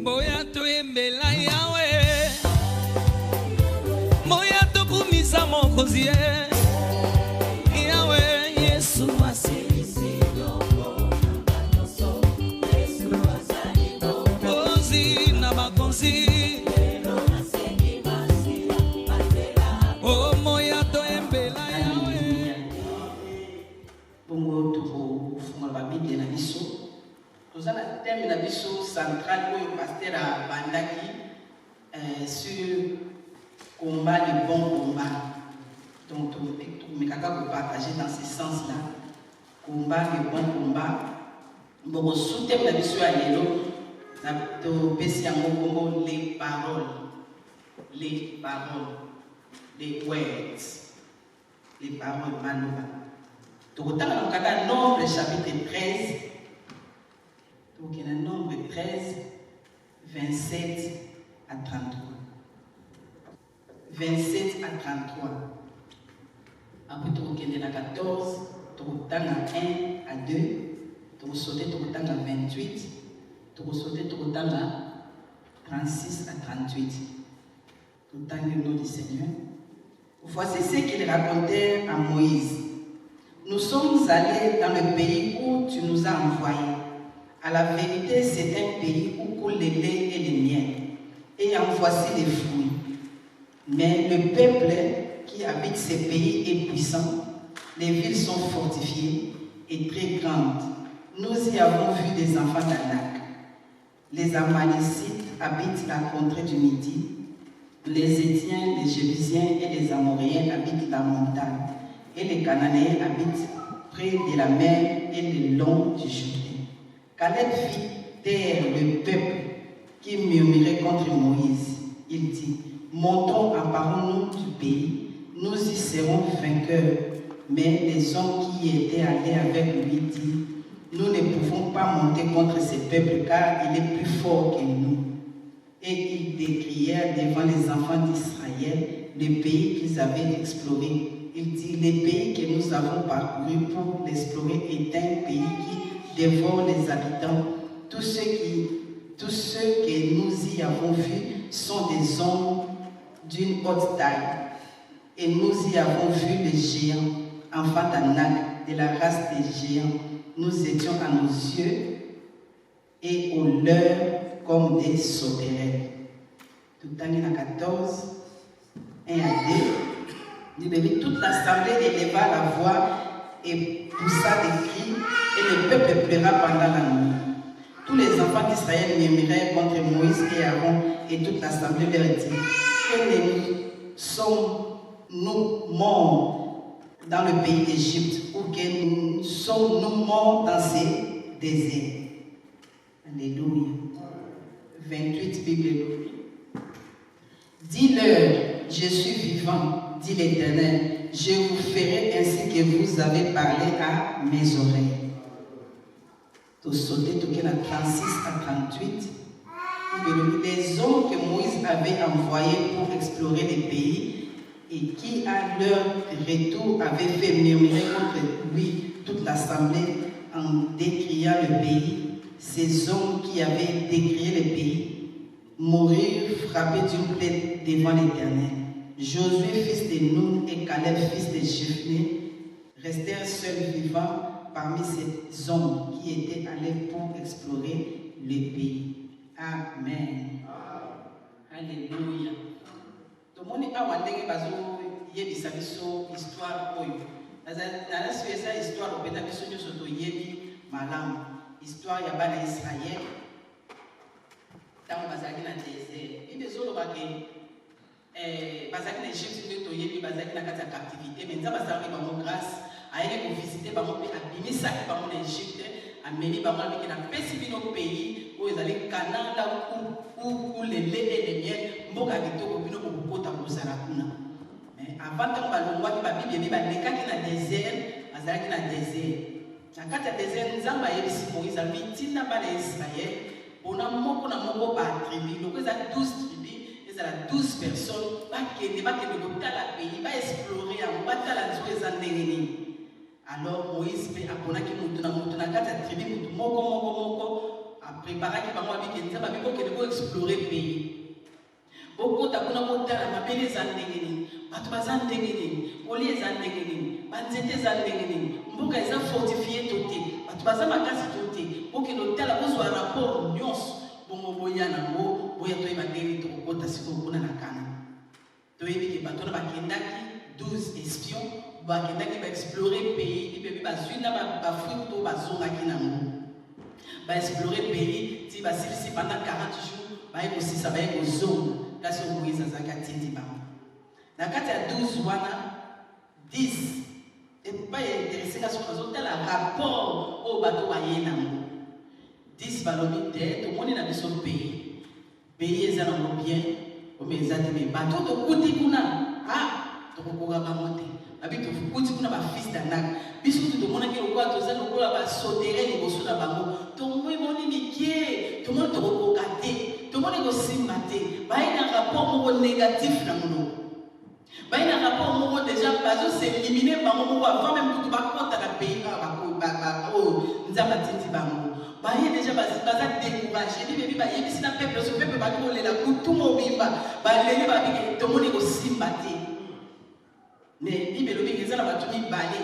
Boya to embela yawe Moya to kumisa mokozi Yawe Yesu wasilizi Ozi na bakonzi Oh moya to embela yawe Bongo tuko funga ba Bible na biso. Tozana thème na biso central oyo pasteur a bandaki sur combat, le bon combat. Donc mais kaka ko partager dans ce sens-là. Combat, le bon combat. Bongo sous thème na biso ya lelo na to pesi yango bongo les paroles. Les paroles. Les words. Les paroles maloba. Donc, dans le cas Nombre chapitre 13, donc il y a Nombre 13, 27 à 33. 27 à 33. Après, il y a 14, donc dans 1 à 2, donc sauter dans 28, donc sauter dans 36 à 38. Tout dans le nom du Seigneur. Voici ce qu'il racontait à Moïse. Nous sommes allés dans le pays où tu nous as envoyés. À la vérité, c'est un pays où coule le lait et le miel. Et en voici les fruits. Mais le peuple qui habite ces pays est puissant. Les villes sont fortifiées et très grandes. Nous y avons vu des enfants d'Anak. Les Amalécites habitent la contrée du Midi. Les Étiens, les Jébusiens et les Amoréens habitent la montagne. Et les Cananéens habitent près de la mer et le long du Jourdain. Caleb fit taire le peuple qui murmurait contre Moïse. Il dit, montons, emparons-nous du pays, nous y serons vainqueurs. Mais les hommes qui étaient allés avec lui dirent, nous ne pouvons pas monter contre ce peuple car il est plus fort que nous. Et ils décrièrent devant les enfants d'Israël le pays qu'ils avaient exploré. Il dit, le pays que nous avons parcouru pour l'explorer est un pays qui dévore les habitants. Tous ceux que nous y avons vus sont des hommes d'une haute taille. Et nous y avons vu les géants, enfants d'Anak, de la race des géants. Nous étions à nos yeux et aux leurs comme des sauterelles. Tout en 14, 1 à 2. Toute l'assemblée éleva la voix et poussa des cris, et le peuple pleura pendant la nuit. Tous les enfants d'Israël murmuraient contre Moïse et Aaron, et toute l'assemblée leur dit, que sommes-nous morts dans le pays d'Égypte, ou que sommes-nous morts dans ces déserts? Alléluia. 28 Bible. Dis-leur, je suis vivant, dit l'Éternel, je vous ferai ainsi que vous avez parlé à mes oreilles. Tout sauter, tout qu'il a 36 à 38. Les hommes que Moïse avait envoyés pour explorer les pays et qui, à leur retour, avaient fait murmurer contre lui toute l'assemblée en décriant le pays, ces hommes qui avaient décrié le pays mourirent frappés d'une plaie devant l'Éternel. Josué, fils de Nun, et Caleb, fils de Jephné, restèrent seuls vivants parmi ces hommes qui étaient allés pour explorer le pays. Amen. Alléluia. Tout le monde a dit que il y a des histoires. Dans la histoire, on peut dire malam. Histoire, il y a Israël. Dans le désert. Il y a des autres bazaki na Égypte nde toyebi bazaki na kati ya captivité mais nzambe asalaki bango grâce ayeli kovisite bango mpe abimisaki bango na Égypte ameni bango alobiki napesi bino pays oyo ezali kananda ulele elemiel mboka kitoko bino kokokota kozala kuna mais avant ntango balongwaki babibi ebi balekaki na désert bazalaki na désert na kati ya désert nzambe ayebisi Moïse alobi ntina bana ya Israël mpona moko na moko batribi loko eza 12 tribus ezala 12 personnes bakende kotala pays baexplore yango batala nzoko eza ndenge nini. Alors Moïse aponaki mutu na kati ya tribu mutu moko après préparer qui va moi avec ça, mais pour explorer le pays. Beaucoup d'abord on a la mabele zandengeni, batubazan dengeni, oli zandengeni, banzete zandengeni, mboka eza fortifié toté, batubazan makasi toté, pour que l'hôtel a besoin de rapport nyos, bongo boya nango, boya toi badeli to kota siko kuna nakana. Toi ebi ke batona bakendaki 12 espions. Bakendaki ba explorer le pays, puis ba zuina ba fruit to ba zonga kinango. Ba explorer le pays, ti ba silisi pendant 40 jours, ba eko sisa ba eko zonga, kasi o Moïse azaka tindi ba. Na kati ya 12 wana 10 et pas intéressé ka so tala rapport o bato ba yenango. 10 balobi te to moni na biso pays. Pays ezana mo bien, o mezate me bato to kuti kuna, to kokoga ba monte. Habito fukuti kuna ba fils d'Anak biso tu demona ke lokwa to za lokola ba sotere ni boso na bango to moi moni mikie to moni to kokate to moni ko simate ba ina rapport moko négatif na mono ba ina rapport moko déjà bazo s'éliminer bango moko avant même que tu ba kota na pays ba o nzamba tindi bango ba ye déjà ba décourager ni bebi ba yebisi na peuple so peuple ba ko lela kutu mobimba ba leli ba bi to moni ko simate. Mais il me dit que ça va tout balé.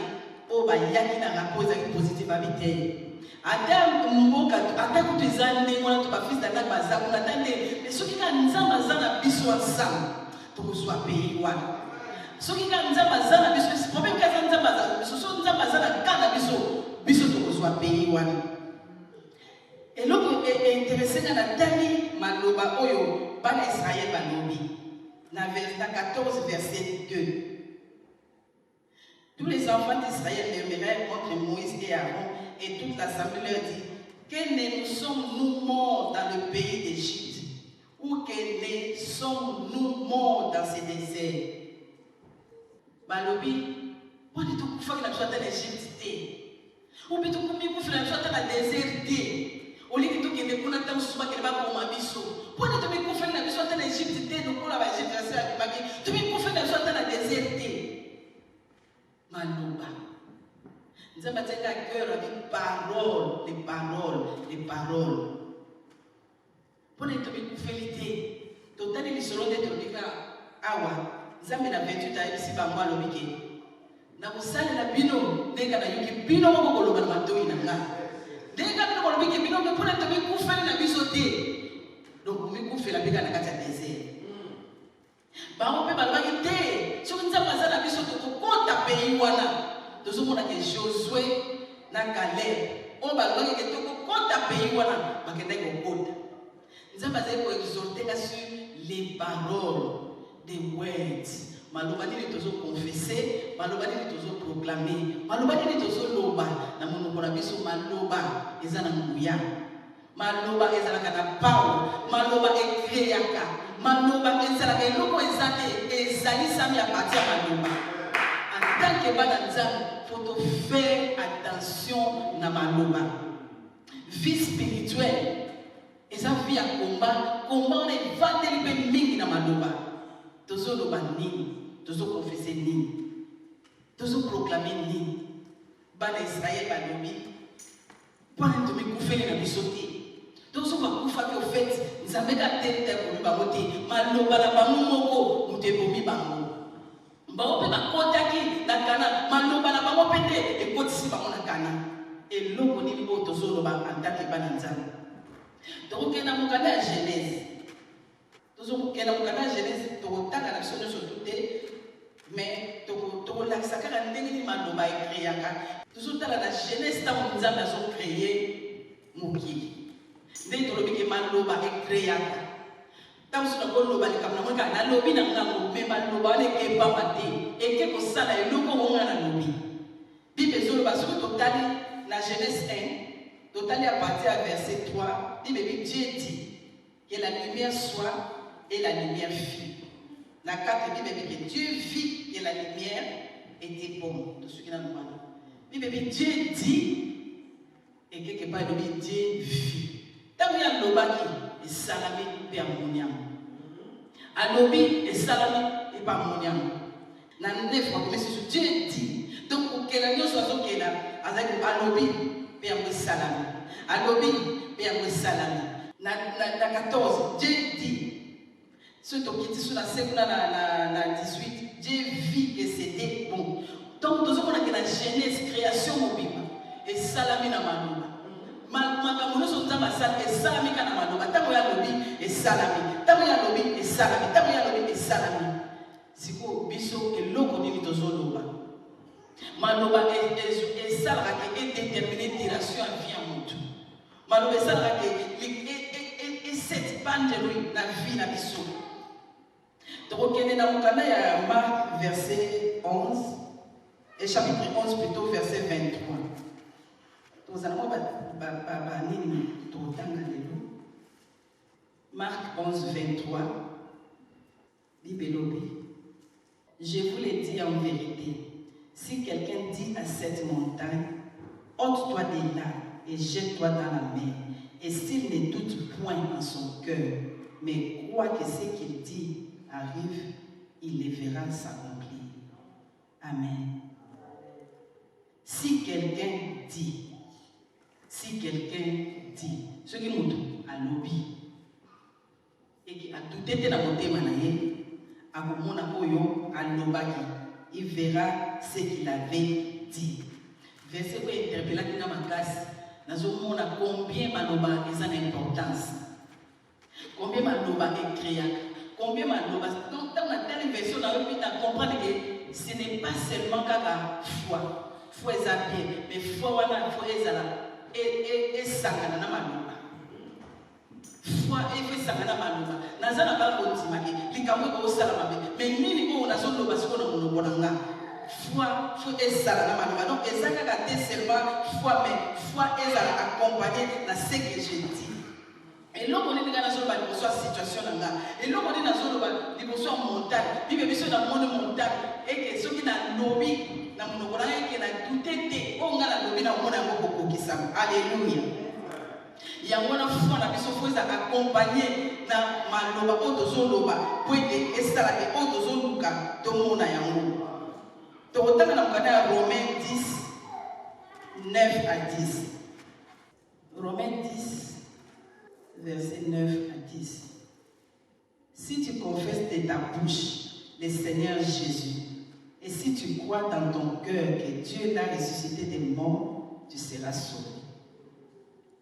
Oh, bah, il y a qui n'a rapport positif à vite. Adam, mon cas, attends que tu as des mois, tu vas fils d'Anak Bazar, on attendait. Mais ceux qui ont un Bazar à biso ensemble, tu reçois payé. Ceux qui ont un Bazar à biso, c'est problème qu'un Bazar, ce sont un Bazar à cada biso, tu reçois payé. Et l'autre est intéressé dans la dernière Maloba Oyo, Ban Israël Banobi, dans 14, verset 2. Tous les enfants d'Israël murmuraient contre Moïse et Aaron, et toute l'assemblée leur dit: que ne sommes-nous morts dans le pays d'Égypte, ou que ne sommes-nous morts dans ce désert? Balobi, on est tout fait que la chose dans l'Égypte, ou bien tout comme il faut la chose dans le désert. Au lieu de tout qui est pour notre souvent qu'elle va pour ma biso, pour nous tout faire la chose dans l'Égypte, nous pour la Égypte, tout faire la chose dans le désert. Maloba. Nous avons dit à cœur avec paroles, les paroles. Pour nous faire l'idée, total les selon des trucs awa. Nous avons la 28 ans ici par moi le week-end. Na kusali la bino, nega na yuki bino mo ko loba na matoi na nga. Nega na ko lobi ke bino pour nous faire la bisoté. Donc nous faire la biga na kati ya désert. Ba on peut pas te. Si vous avez la bisoté ko kota pays wana. Tozomona ke Josué na Caleb on va voir que tout compte pays wana bakenda ko kota nzamba zai ko exhorter sur les paroles des words maloba ni tozo confesser maloba ni tozo proclamer maloba ni tozo loba na monoko na biso maloba ezana nguya maloba ezala kana power maloba ekreaka maloba ezala eloko ezate ezali sami a partir maloba. En tant que il faut faire attention à maloba. Vie spirituelle. Et ça vie à combat. Combat on est vendé mingi na maloba. Tozo loba nini. Tozo confesser nini. Tozo proclamer nini. Bana Israël balobi. Bana to me koufeli na bisoté. Tozo ba koufa ki au fait. Nzambe ka tete ko ba moté. Maloba na bango moko mute bomi bango. Baope bakotaki na kana maloba na bango pete ekotisi bango na kana eloko nini bo tozoloba antaki bana nzambe tokokenda mokanda ya Genèse tozokenda mokanda ya Genèse tokotaka na biso nyonso tute mais tokolakisa kaka ndenge nini maloba ekreaka tozotala na Genèse ntango nzambe azokreye mokili ndenge tolobiki maloba ekreaka. Tant que nous avons le comme nous avons lobby dans le même maloba ne peut pas mater et que pour ça là le logo on a la lobby. Bible sur le bassin total la Genèse 1 total à partir à verset 3 Bible Dieu dit que la lumière soit et la lumière fut. La 4 Bible dit que Dieu vit que la lumière était bonne. Tout ce qui n'a pas. Bible Dieu dit et quelque part le Dieu vit. Tant qu'il y a le loba et salami et ammonium. Alobi et salami et ammonium. Na neuf fois comme si Dieu dit. Donc pour que la chose soit qu'elle a avec alobi et salami. Alobi, mais il y a salami. Na 14, Dieu dit, surtout qui dit sur la 5, na 18, Dieu vit que c'était bon. Donc, nous avons la Genèse, création mobile, et salami na manoba. Makamuno sont dans ma salle, et salami kana manoba. Tamu ya lobi, et salami. Tamu ya lobi, et salami. Tamu ya lobi, et salami. Siko, biso, et l'eau qu'on dit dans loba. Manoba est salra qui est déterminé direction à vie en tout. Manoba est salra qui est cette bande de lui, la vie, la biso. Donc, on est dans le canal, Marc, verset 11. Et chapitre 11 plutôt, verset 23. Nous allons Marc 11, 23. Je vous l'ai dit en vérité, si quelqu'un dit à cette montagne, ôte-toi de là et jette-toi dans la mer, et s'il ne doute point en son cœur, mais croit que ce qu'il dit arrive, il le verra s'accomplir. Amen. Si quelqu'un dit, ce qui nous dit à l'obi, et qui a tout été dans mon thème, il verra ce qu'il avait dit. Verset où il interpelle dans ma classe, nous avons combien manoba est en importance, combien manoba est créé, combien manoba. Donc, dans la telle version, on a pu comprendre que ce n'est pas seulement la foi. Foi est bien, mais foi est là. Et sangana na manoba. Foi et sangana manoba. Nazana ba kontimaki, likamwe ko salama be. Mais nini ko nazo loba siko na monobonanga. Foi et sangana manoba. Donc ezaka ka te seulement foi, mais foi est accompagné dans ce que je dis. Et là on est dans la situation là. Et là on est dans la montagne. Bible biso na montagne et que ceux qui na lobi na monobona qui na douté on a la lobi na mona ngoko kokisa. Alléluia. Il y a une foi na biso faut accompagner na maloba otozo loba pour que esala ke otozo luka to mona yango. To otanga na mukana Romains 10 9 à 10. Romains 10 verset 9 à 10. Si tu confesses de ta bouche le Seigneur Jésus, et si tu crois dans ton cœur que Dieu l'a ressuscité des morts, tu seras sauvé.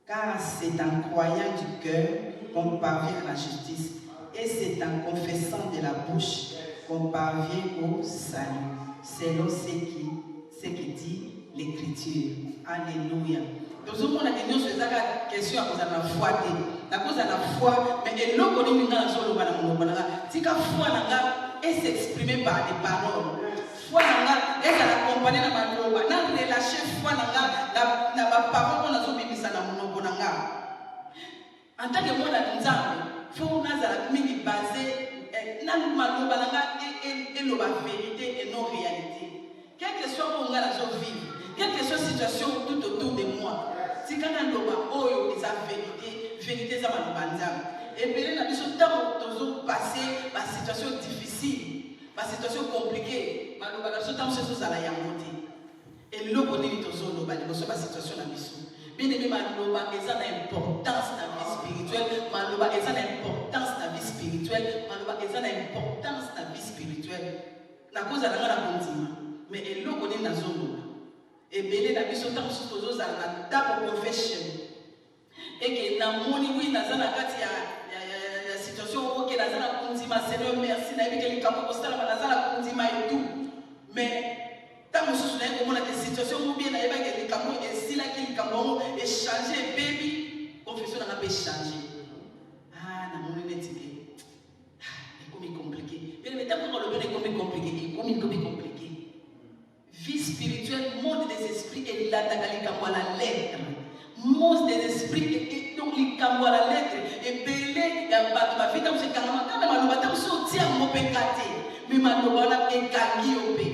Car c'est en croyant du cœur qu'on parvient à la justice, et c'est en confessant de la bouche qu'on parvient au salut, selon ce que dit l'Écriture. Alléluia. Nous avons la question à cause de la foi. À cause de la foi, mais l'eau qu'on est dans la zone de la foi est s'exprimer par des paroles. Foi est accompagnée de la loi. N'a relâché foi dans la parole qu'on a zobé dans la monobonanga. En tant que moi, nous avons faut nous basé dans la monobonanga et la vérité et non réalité. Quelle que soit où on a la zone vive, quelle que soit la situation tout autour de moi, si quand on a oyo des vérité za manobanza. Et bien là, nous avons passé par situation difficile, par situation compliquée, malobana so tam so sala ya monté. Et l'eau qu'on est dans zone lobani, so ba situation na biso. Bien aimé maloba, ils ont l'importance dans la vie spirituelle. Maloba, ils ont l'importance dans la vie spirituelle. Maloba, ils ont l'importance dans la vie spirituelle. Na cause à la bondima. Mais l'eau qu'on est dans zone. Et bien là, biso tam so tozo za na double confession. Et que na moni oui na zana kati ya situation où que na zana kundima Seigneur merci na bibi que les capo postala na zana kundima et tout. Mais tant que je suis dans une situation où bien na que les capo et si là que les capo est changé baby confession n'a pas changé. Ah na moni netike. Ah c'est comme compliqué. Mais tant que le bien est compliqué, comme compliqué. Vie spirituelle, monde des esprits et la tagalika à la lettre. Monde des esprits et donc les cambo à la lettre et belé ya bato ba fita mse kanga makana maloba ta sortir mo pekate mais maloba na ekangi ope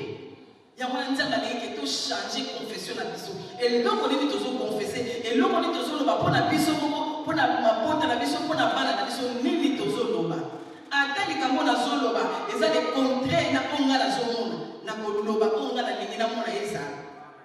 ya mwana nzanga leke to changer confession na biso et donc on est toujours confesser et donc on est toujours loba pona biso moko pona mabota na biso pona bana na biso nini tozo loba atali kambo na zo loba eza le contraire na onga la zo mona na ko loba onga na lingi na mona eza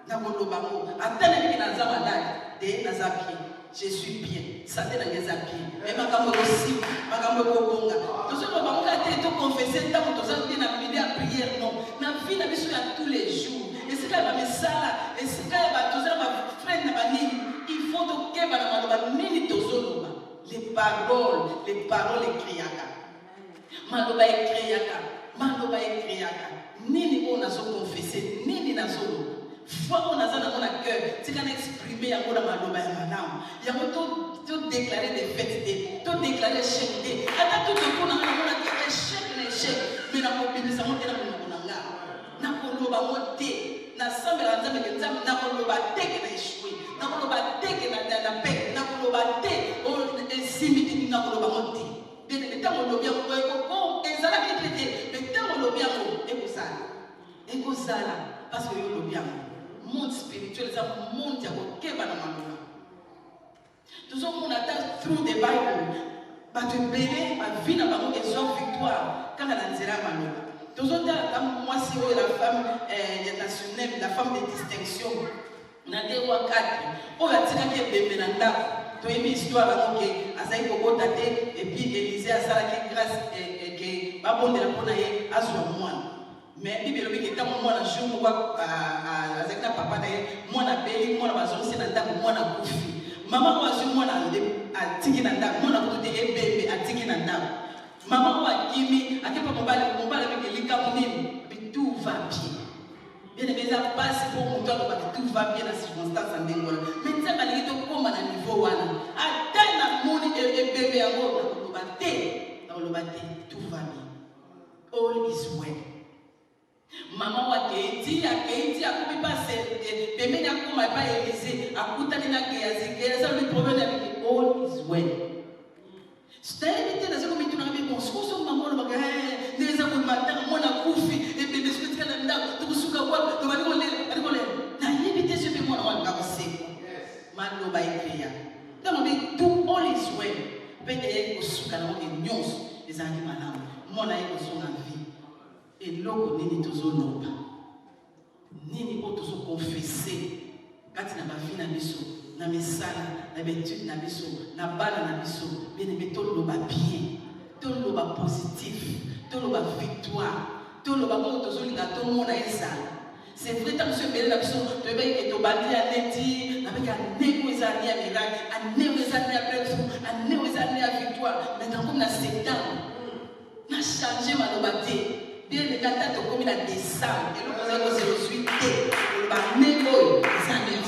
na ko loba mo atali ki na zama dai de na zapi je suis bien. Santé dans les appuis. Mais ma caméra aussi, ma caméra bonga. Tout ce que vous avez tout confessé, tant que vous avez bien appelé à prière, non. La vie n'a pas tous les jours. Et c'est quand même ça là. Et c'est quand même tout ça, ma frère n'a pas dit. Il faut que vous ayez les paroles écriyaka. Maloba écriyaka. Maloba écriyaka. Nini on a so confessé, nini na so. Foi on a ça dans mon cœur, c'est qu'on exprimer à mon maloba et manam. Il y a tout déclarer des fêtes, tout déclarer chèque. Attends tout le monde a échec, mais la mobilisation est dans mon nanga. Na koloba monté, na sambela nzambe ke nzambe na koloba teke na échoué, na koloba teke na paix, na koloba te o simiti na koloba monté. Bien le temps on lobia ko ezala ki traité, le temps on lobia ko ekozala parce que yo lobia monde spirituel ça monde ya ko keba na maloba. Tout ça on attend through the Bible. Ba te béné ma vie na bango que soit victoire quand la nzera maloba. Toujours moi si la femme nationale, la femme de distinction, na 2 ou 4, on va dire que bébé nanda, tu as une histoire là que Azaï Bobo tate et puis Élisée a ça qui grâce et que babon de la ponaye a son moi. Mais Bible le qui est moi na jour moi avec ta papa d'ailleurs moi na beli moi na bazon c'est nanda moi na kufi. Maman moi sur moi na a tiki nanda moi na côté bébé a tiki nanda. Maman wa kimi akepa mobile avec les camonines mais tout va bien. Bien aimé ça passe pour mon temps tout va bien dans ces circonstances en dengola. Mais ça va aller comme à niveau wana. Atteindre mon bébé à moi dans le bâté tout va bien. All is well. Maman wa keiti akubi passer bébé na kuma pas Élisée akutani na Géasi ça le problème avec all is well. C'est invité dans ce moment où on a bon sous maman le bagage les amours matin mon a koufi et bébé ce que tu as là tu souka quoi tu vas rigoler na invité ce que moi on va passer malo ba ikria donc mais tout all is well peut-être que souka na on nyons les amis malamu mon a eu son vie et loko nini tozonoba nini o tozo confesser kati na ba vie na biso na misala na betude na biso na bana na biso bien aimé tout le bien tout le positif tout le victoire tout le bon to zolinga to mona esa c'est vrai tant monsieur belé na biso to be ke to bandi ya neti na be ka neko ezali ya miracle a neko ezali ya breakthrough a neko ezali ya victoire mais dans comme na septembre na changer maloba te bien le kata to comme na décembre et le 008 te le ba neko ezali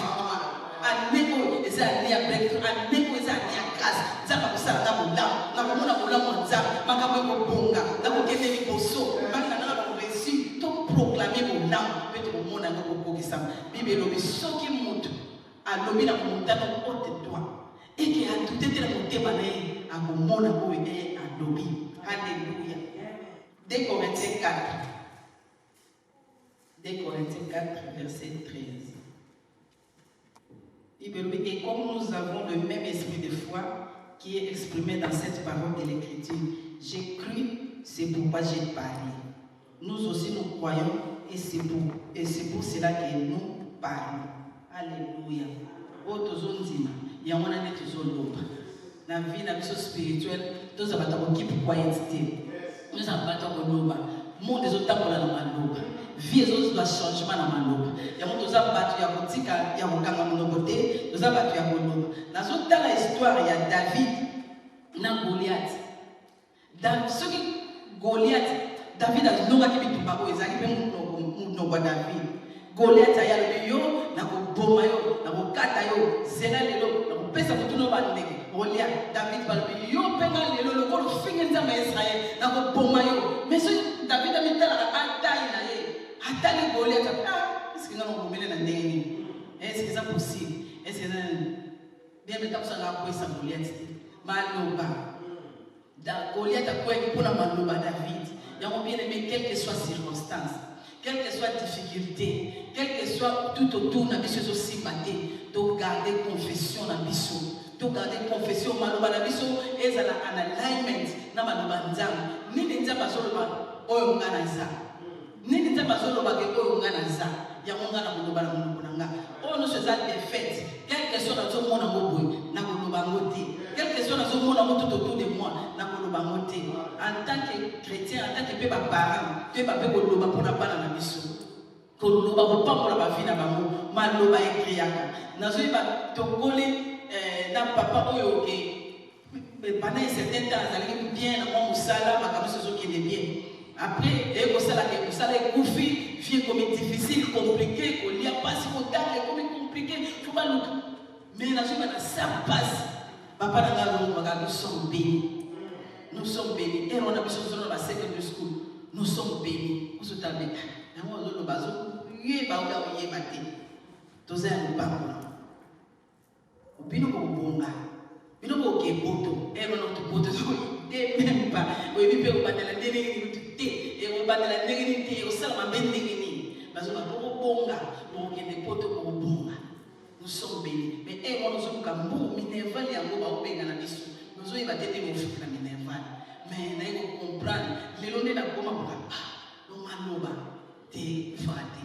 aneko ezali ya breakthrough aneko ezali ya grâce nzamba kusala na bolamu na komona bolamu nzamba makambo ekobonga na kokende liboso bana na bakoreussi to proclamer bolamu mpe tokomona ngo kokokisama bible elobi soki moto alobi na montano ote toi eke adute te na motema na ye akomona oyo ye alobi. Alléluia. 2 Corinthiens 4 verset 13. Et comme nous avons le même esprit de foi qui est exprimé dans cette parole de l'Écriture, j'ai cru, c'est pourquoi j'ai parlé. Nous aussi nous croyons et c'est pour cela que nous parlons. Alléluia. Il y a un la vie, la vie spirituelle, nous avons qui pour croyance. Nous avons monde des autres dans la maloba. Vie des autres doit changement dans la maloba. Il y a monde qui a battu à Botika, il y a mon gars mon côté, nous avons battu à Maloba. Dans cette dans l'histoire, il y a David, na Goliath. Dans ce qui Goliath, David a dit non à qui tu parles, ils arrivent nous David. Goliath a eu le yo, na ko boma yo, na ko kata yo, zela lelo, na ko pesa ko tuno bandeke. Goliath, David va le yo penga lelo le ko fingi nzama Israël, na ko boma yo. Mais ce David a mis la bataille na ye. Atali Goliath, est-ce que nous avons mené la ndenge? Est-ce que c'est possible? Est-ce que bien maintenant ça la quoi ça Goliath? Maloba. Goliath a quoi pour la maloba David? Il y a bien aimé quelle que soit circonstance. Quelle que soit difficulté, quel que soit tout autour de la mission aussi maté, de garder confession dans la mission, de garder confession dans la mission, et ça en alignment dans la mission. Ni ne pas seulement au nganaza, ni ne pas seulement au nganaza, ya ngana mulubala mulubanga. Oh nous faisons des fêtes. Quelle question dans ce monde en boy, n'a pas moté. Quelle question dans ce monde en tout autour de moi, n'a pas moté. En tant que chrétien, en tant que parent, tu es pas pour le pour la balle dans la mission. Pour le pas pour la vie dans la mou, mal le pas écrit. N'a pas te coller n'a papa oyo que pendant un certain temps, ça allait bien dans mon salaire, ma caméra ce qui est bien. Après, et au salaire, coufi, vie comme difficile, compliqué, qu'on n'y a pas si longtemps, comme compliqué, faut pas le. Mais la chose ça passe. Papa nous sommes bénis. Nous sommes bénis. Et on a besoin de la secondary school. Nous sommes bénis. Nous sommes bénis. Et moi, je suis béni. Tous un bambou. Bino bonga. Bino boke boto. Et on a tout boto. Et même pas. Oui, mais on va la négrité. Et on va la négrité. Et on s'en va bien négrité. Parce qu'on va bonga. Bon, il y a des potos pour bonga. Nous sommes bénis. Mais nous sommes comme nous, Minerval et Amour, nous sommes évacués de nos Minerval. Mais nous comprenons, les longs de la Goma, nous Maloba, t'es faté.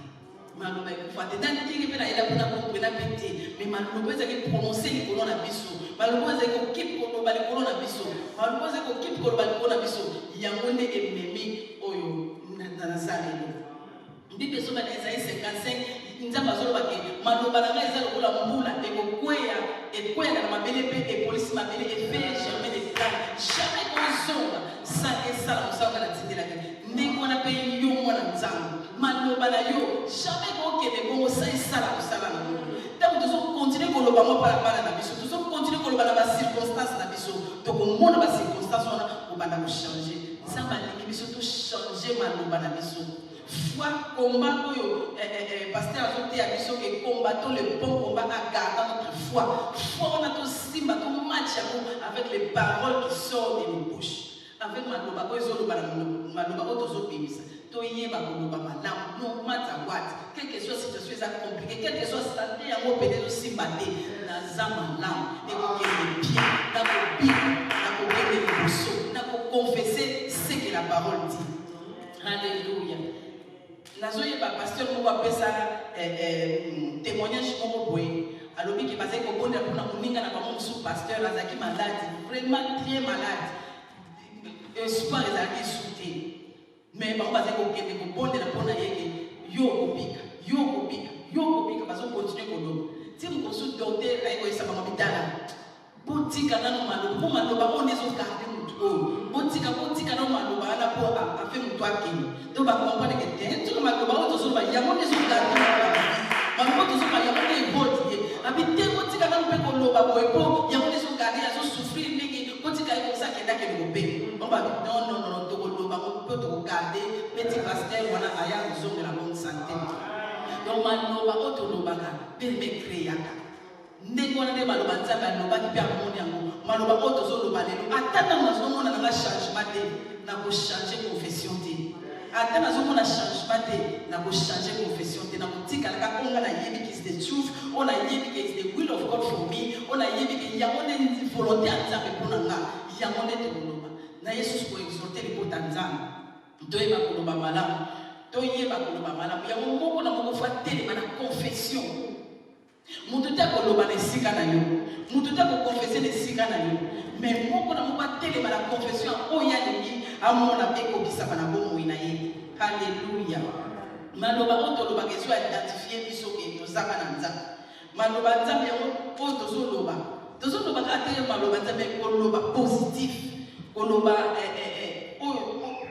Maloba est faté. Dans le pays, il a compris la pété. Mais Maloba est prononcé les colons à Bissou. Maloba est qui pour le colon à Bissou. Maloba est qui pour le colon à Bissou. Il y a un ennemi, Oyo, dans la salle. Ndi personnes dans Isaïe 55 nzamba zolobake maloba na ngai eza lokola mbula ekweya na mabele pe epolisi mabele efe jamais de plan jamais kozonga sans esala mosala na tindelaka ndenge wana mpe yo mwana nzambe maloba na yo jamais kokende bongo sa esala mosala na yo ntango tozokontinue koloba ngo palapala na biso tozokontinue koloba na bacirconstance na biso tokomona bacirconstance wana kobanda kochange nzambe alingi biso tochange maloba na biso. Foi combat pasteur azote à biso que combattons le bon combat à garder notre foi. Foi on a tout simba tout match avec les paroles qui sortent de nos bouches. Avec maloba ozo maloba ozo bimisa. To yeba maloba malam no matter what. Quelle que soit situation compliquée, quelle que soit santé à mo pédé simba té na zama lam et ko le pied na ko bi na ko le bosso na ko confesser ce que la parole dit. Alléluia. Nazoye ba pasteur moko apesa témoignage moko boye alobi ki bazai ko bonda kuna muninga na ba mosu pasteur azaki malade vraiment très malade espoir ezalaki souté mais ba bazai ko kende ko bonda na pona yeke yo kopika bazo continuer ko do ti mo su docteur ay ko isaba mabitala botika nano maloba maloba on ezo garder mutu botika nano maloba ala po a fait mutu akini to ba comprendre que ten to maloba o to so ba ya mon ezo garder maloba to so ba ya mon e body abi te botika nano pe ko loba boy po ya mon ezo garder ya so souffrir mingi botika e ko sa kenda ke no be on ba non to ko loba ko to ko garder petit pasteur wana aya zonga la bonne santé donc maloba o to loba ka be créaka ndenge wana nde maloba nzambe alobaki mpe amoni yango maloba oyo tozoloba lelo ata ntango nazomona nanga changement te nakochange confession te ata nazomona changement te nakochange confession te nakotikalaka onga nayebi ki is the truth oyo nayebi ki is the will of God for me oyo nayebi ki yango nde volonté ya nzambe mpona nga yango nde tokoloba na yesu koexorte libota nzambe toyeba koloba malamu yango moko na moko fa telema na confession. Mutu ta koloba na sika na yo mutu ta ko confesser na sika na yo mais moko na moba telema la confession oya lingi amona pe ko bisaka na bomo ina ye haleluya maloba oto loba kezo identifier biso ke tozaka na nzambe maloba nzambe yango po tozoloba ka te maloba nzambe koloba positif koloba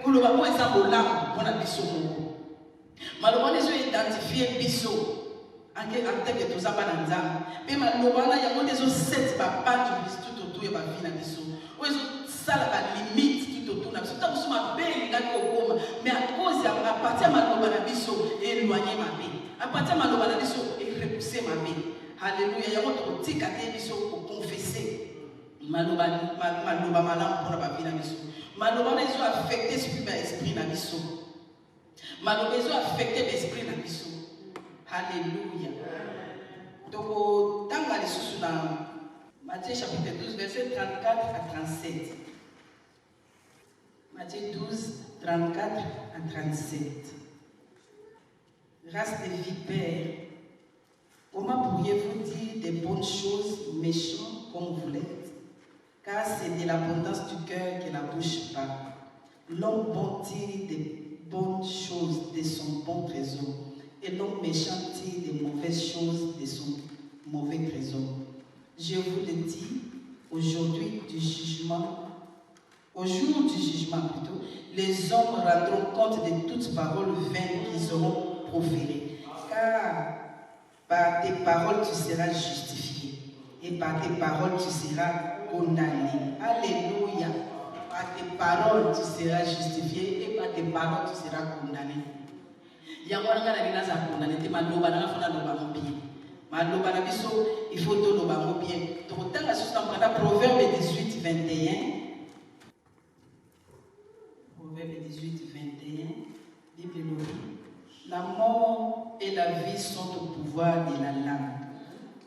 koloba po eza bolamu mpona biso moko maloba nezo identifier biso ake que tout ça pas dans nzambe mais maloba na yango ndezo set ba part tout autour ya ba vie na biso oyo sala ba limite tout autour na biso tant suma be ngaki okoma mais à cause ya à partir maloba na biso éloigner ma vie à partir maloba na biso repousser ma vie alléluia yango to tika te biso ko confesser maloba malamu pour ba vie na biso maloba na iso affecter esprit na biso maloba iso affecter l'esprit na biso. Alléluia. Donc, dans la lecture dans Matthieu chapitre 12, verset 34 à 37. Matthieu 12, 34 à 37. Race de vipères, Comment pourriez-vous dire des bonnes choses méchantes comme vous l'êtes? Car c'est de l'abondance du cœur que la bouche parle. L'homme bon tire des bonnes choses de son bon trésor, et l'homme méchant tire des mauvaises choses de son mauvais trésor. Je vous le dis, aujourd'hui du jugement, au jour du jugement plutôt, les hommes rendront compte de toutes paroles vaines qu'ils auront proférées. Car par tes paroles tu seras justifié, et par tes paroles tu seras condamné. Alléluia. Par tes paroles tu seras justifié, et par tes paroles tu seras condamné. Il faut tout le bien. Proverbe 18, 21. Proverbe 18, 21. Bible nous dit: la mort et la vie sont au pouvoir de la langue.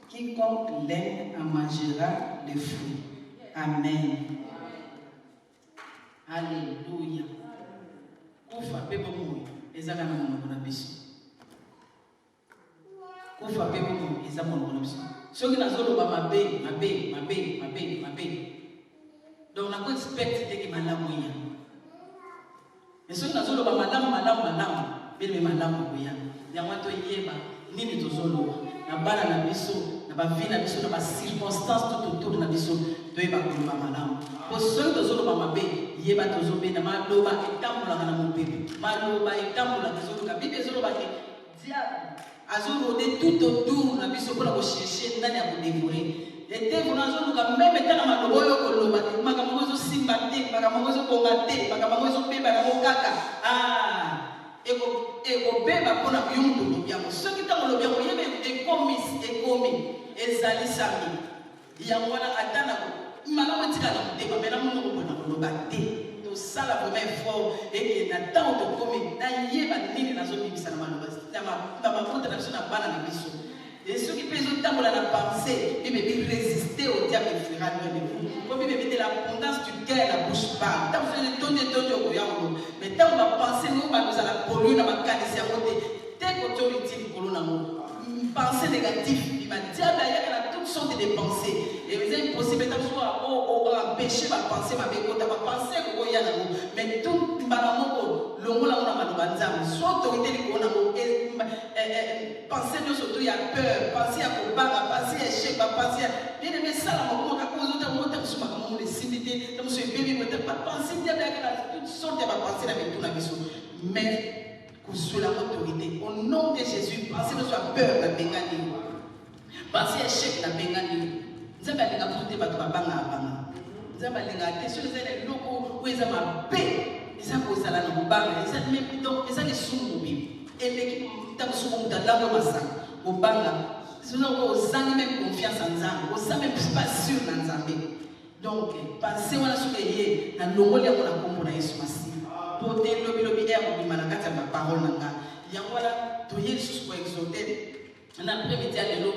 Quiconque l'aime en mangera les fruits. Amen. Alléluia. Kufa pepo mu ezaka na monoko na biso. Kufa pepo mu ezaka na monoko na biso. Soki nazoloba mabe. Donc on a expecté que malamu ya. Mais soki nazoloba malamu, bele malamu ya. Yango to yeba nini tozoloba. Na bana na biso, na ba vie na biso, na ba circonstances tout autour na biso, toyeba koloba malamu. Po soki tozoloba mabe, yeba tozobe na maloba etambola na mobebe. Maloba etambola tozoloba. Bible ezoloba ke diable azolode tout autour na biso pour la rechercher ndani ya kodévorer. Et dès que nous avons même été dans ma loboyo koloba, makambo zo simbate, makambo zo bongate, makambo zo beba na mokaka. Eko beba pona biyungu lobiamo. Ce qui t'a lobiamo yebe ekomi ezali sami. Yangwana atana ko. Makambo tika na mutema mena mungu bona koloba te. To sala vraiment effort et que na temps de komi na yeba nini nazo bibisa na maloba. Na mafuta na biso na bana na biso. Et ceux qui peuvent autant la pensée, ils peuvent résister au diable et fera loin de vous. Comme ils mettez l'abondance du cœur, la bouche parle. Tant que vous faites donner au royaume, mais tant qu'on va penser, nous allons polluer dans ma canne, à côté. Dès que tu es une pensée négative, il va dire d'ailleurs a toutes sortes de pensées. Et vous avez possible d'avoir empêcher ma pensée, ma pensée, mais tout le monde a soit autorité penser de surtout il y a peur, penser à combat, penser à échec, penser à bien aimé ça la maman à cause de mon sur ma maman les cimetières, dans ce bébé peut pas penser bien avec toutes sortes de pensées avec tout la mission. Mais sous la autorité, au nom de Jésus, pensez de soit peur la bengani. Pensez à échec la bengani. Nous avons les gars pour te banga. Nous avons les gars sur les locaux où ils ont ma paix. Ils ont posé la banga, ils ont même donc ils ont les sous et l'équipe dans la massa au banga ils ont même confiance en Zambie ils ont même pas sûr dans Zambie donc pensez voilà sur les na longo ya mona kombo na Yesu Masi pour te lobi ya mo manakata ma parole nanga ya voilà to Yesu pour exalter na après-midi à l'élo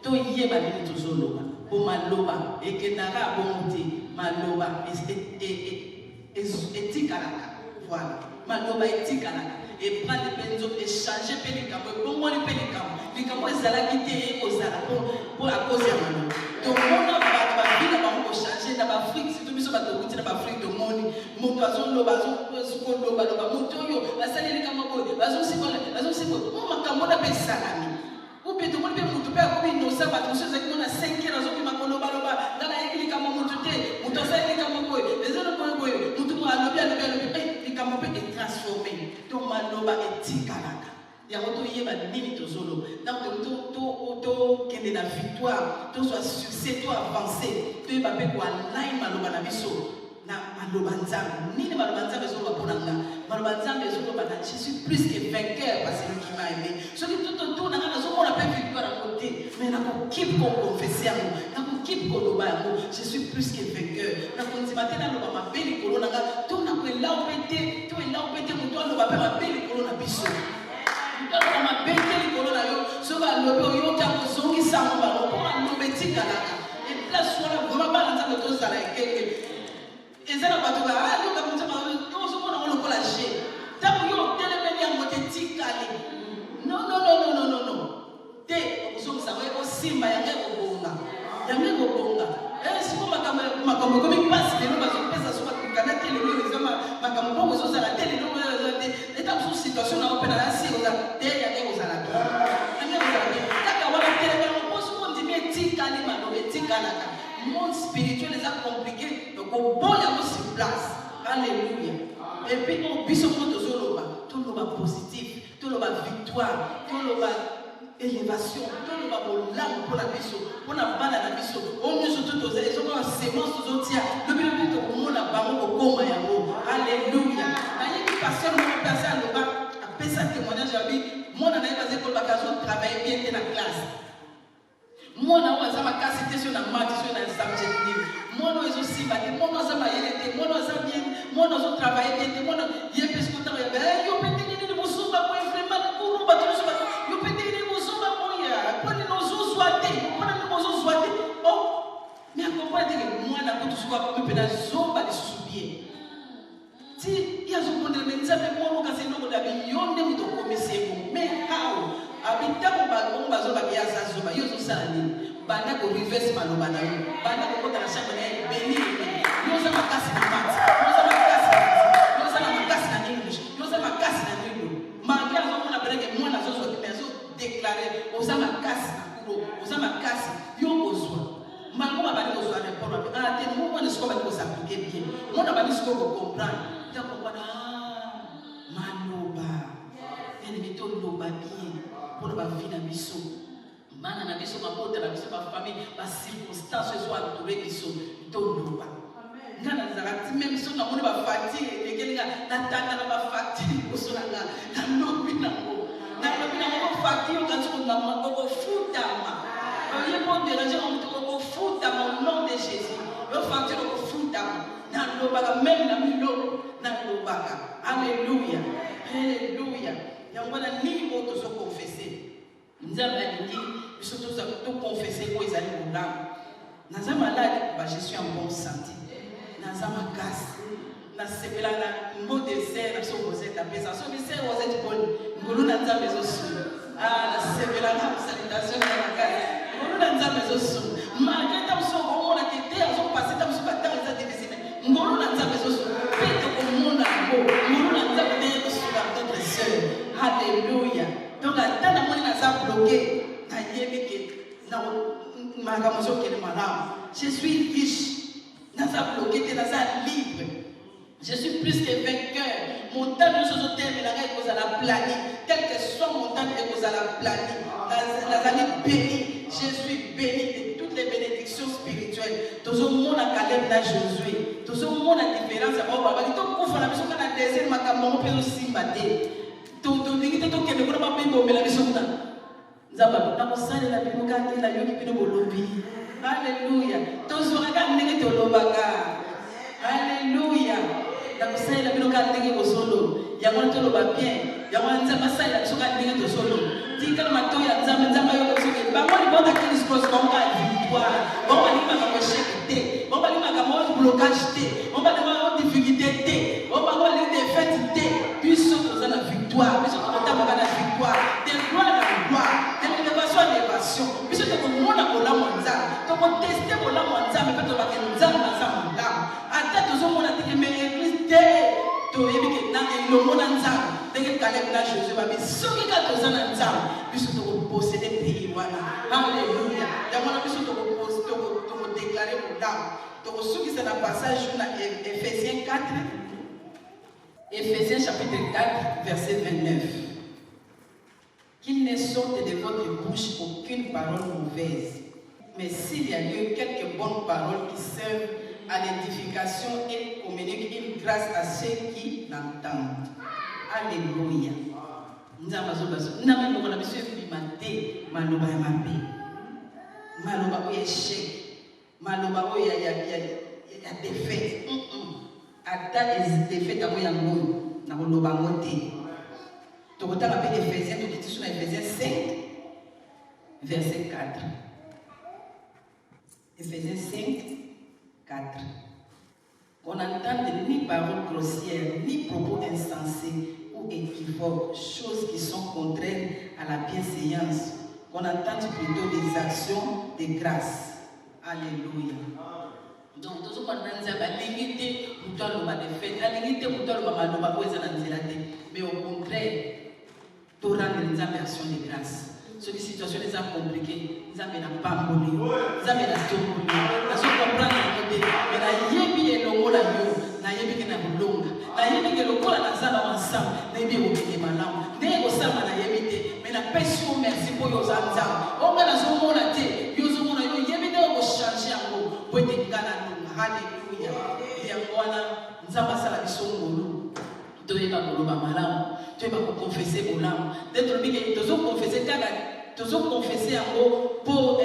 to yeba ni tozoloba pour maloba et que nara bonté maloba et tikalaka voilà maloba et tikalaka et prendre des personnes et changer les camps, pour moi les camps ezala quitté aux arabes pour la cause ya mano. Donc on a pas vie là pour changer dans l'Afrique, si tout biso ba to dans l'Afrique de monde, moto azondo bazo sukondo ba moto yo la salle les camps ko bazo siko on makambo na pesa nani. Ou peut to monde moto pe ko no sa ba to se que on a 5 ans azo pima kolo ba dans la église camp moto te, moto sa les camps ko les autres ko moto mo alobi les camps peut être transformé. Donc maloba etikalaka ya moto yeba nini tozolo donc to kende na victoire to soit succès to avancer to yeba pe ko align maloba na biso na maloba nzambe nini maloba nzambe zo baponanga maloba nzambe zo ba je suis plus que vainqueur parce que qui m'a aimé ce qui tout autour na zo mona pe victoire à côté mais na ko keep ko confesser ngo na ko keep ko loba ngo je suis plus que vainqueur na ko nzimatela loba mabeli ko na to na ko laupete to laupete moto loba pe mabeli ko na biso to na mabeli ko na yo so ba lobe yo ta ko zongi sango ba ko lobe tikalaka et place wala vraiment ba nzambe to sala ekeke ezana bato ba yo ka mutama yo so mona ngolo kola je tabu yo tele meni ya mote tikali non te ko so sa spirituel les a compliqués. Donc au bon il y a aussi place. Alléluia. Et puis on vit sur tout le positif, tout le victoire, tout le élévation, tout le l'âme pour la mission, pour la balle à la mission. On nous surtout aux ailes, on a sémence aux autres. Le but de tout le baron au coma et à l'eau. Alléluia. D'ailleurs, il passe mon passé à l'eau, à peine ça témoignage à lui. Moi, on a basé pour la case, on travaille bien dans la classe. Moi, on a ma classe, c'était sur la maths, sur la subject. Moi, on a aussi battu, moi, on a ma yélété, moi, on a bien, moi, on a travaillé bien, moi, on a bien parce qu'on travaille bien. Yo, peut-être que nous sommes pas pour vraiment pour nous battre, yo, peut-être que nous sommes pas pour nous soiter, oh, mais à comprendre que moi, on a tout ce qu'on a pu faire, zomba de subir. Si il y a ce qu'on a dit, ça fait moi, on a fait nos d'avion, on a tout commencé, mais how? Habita mon balcon, bazo babia sa zomba, yo zo sa ni. Bana ko reverse maloba na yo. Bana ko kota na chambre na béni. Yo za makasi na mat. Yo za makasi. Yo za makasi na English. Yo za makasi na Hebrew. Magia zo mona bereke mwana zo zo kimezo déclarer o za makasi na kuro. O za makasi. Yo ozwa. Mango ba bali ozwa report. Ah te mo mwana siko ba ko s'appliquer bien. Mwana ba siko ko comprendre. Ta ko bana maloba. Ene bito loba bien. Pour la vie na biso. Mana na biso mabota na biso ma famille ba circonstances so entouré biso toloba ngana zakati même so na moni ba fatigue ekelinga na tata na ba fatigue kusolanga na lobi na ngo fatigue quand on a mako futama oye pour déranger on ko futama au nom de Jésus le fatigue ko futama na loba même na milo na loba alléluia alléluia yangwana ni auto so confesser nzamba alingi biso to confesser ko ezali molamo naza malade ba je suis en bonne santé naza makasi nasepela na mot désert na biso rosette apesa so biso rosette bonne ngolu na nzambe ezosu nasepela na salutation na makasi ngolu na nzambe ezosu malgré ta biso komona ke te azopase ta biso batanga eza difficile ngolu na nzambe ezosu pe tokomona yango ngolu na nzambe nde ekosuka notre sœur alléluia donc ata na moni naza bloqué je suis riche, libre, je suis plus que vainqueur. Mon temps de choses au terme, il à la planète, quel que soit mon temps, il à la planète. La année bénie, je suis béni de toutes les bénédictions spirituelles. Tout le monde a Caleb là Josué, tout le monde a différence. Oh papa, il faut qu'on fasse la mission qu'on a désiré, ma caméra on peut aussi battre. Tout dignité tout qu'elle ne peut pas payer mais la mission qu'on a. Zaba, na kusali la bimuka kila yoki pino bolobi. Alléluia. Tozoraka ndenge tolobaka. Alléluia. Na kusali la bimuka ndenge bosolo. Yango toloba bien. Yango nzamba sali la bimuka ndenge tosolo. Tika mato ya nzamba yo kosoke. Ba moni bonda kili cross bonga victoire. Bonga lima ka échec té. Bonga lima ka mo blocage té. Bonga lima ka difficulté té. Bonga ko les défaites té. Puisque nous avons la victoire. Puisque nous avons la victoire. De gloire à gloire. Puisque tout le monde a pour la montagne, donc on testait pour la montagne, mais peut-être que nous avons la montagne. À tête de ce monde, on a dit que l'église est le monde en Zam, dès que Caleb l'a Jésus va dire, ce qui est dans un Zam, puisque tu posséder le pays. Alléluia. Il y a mon puisque tu déclarer pour l'âme. Donc, ce qui est dans le passage dans Éphésiens 4, Éphésiens chapitre 4, verset 29. Qu'il ne sorte de votre bouche aucune parole mauvaise, mais s'il y a lieu quelques bonnes paroles qui servent à l'édification et communiquent une grâce à ceux qui l'entendent. Alléluia. Nous avons tu regardes avec Éphésiens, tu dis sur Éphésiens 5, verset 4. Éphésiens 5, 4. On n'entende ni paroles grossières, ni propos insensés ou équivoques, choses qui sont contraires à la bienséance. On entend plutôt des actions de grâce. Alléluia. Donc, tout ce qu'on a dit, c'est limité pour toi le défaite, limité pour toi le mais au contraire, tu rends les versions de grâce. Sur des situations les compliquées, nzambe na pamboli nzambe na tomboli nazo comprendre ko te mais na yebi elongola yo na yebi ke na bulonga na yebi ke lokola na zala ensemble na yebi ko ke malamu ndenge ko sama na yebi te mais na pesi ko merci pour yo zanza o ngana zo mona te yo zo mona yo yebi te ko changer yango po te ngana nunga haleluya ya mwana nzamba sala bisongolo toyeba koloba malamu toyeba ko confesser bolamu d'être bike tozo confesser kaka tozo confesser yango po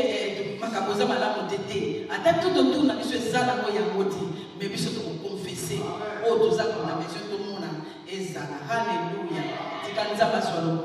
makaboza malamu tete ata tout autour na biso ezala ko yango ti mais biso to confesser o toza ko na besoin to mona ezala haleluya tikanza basolo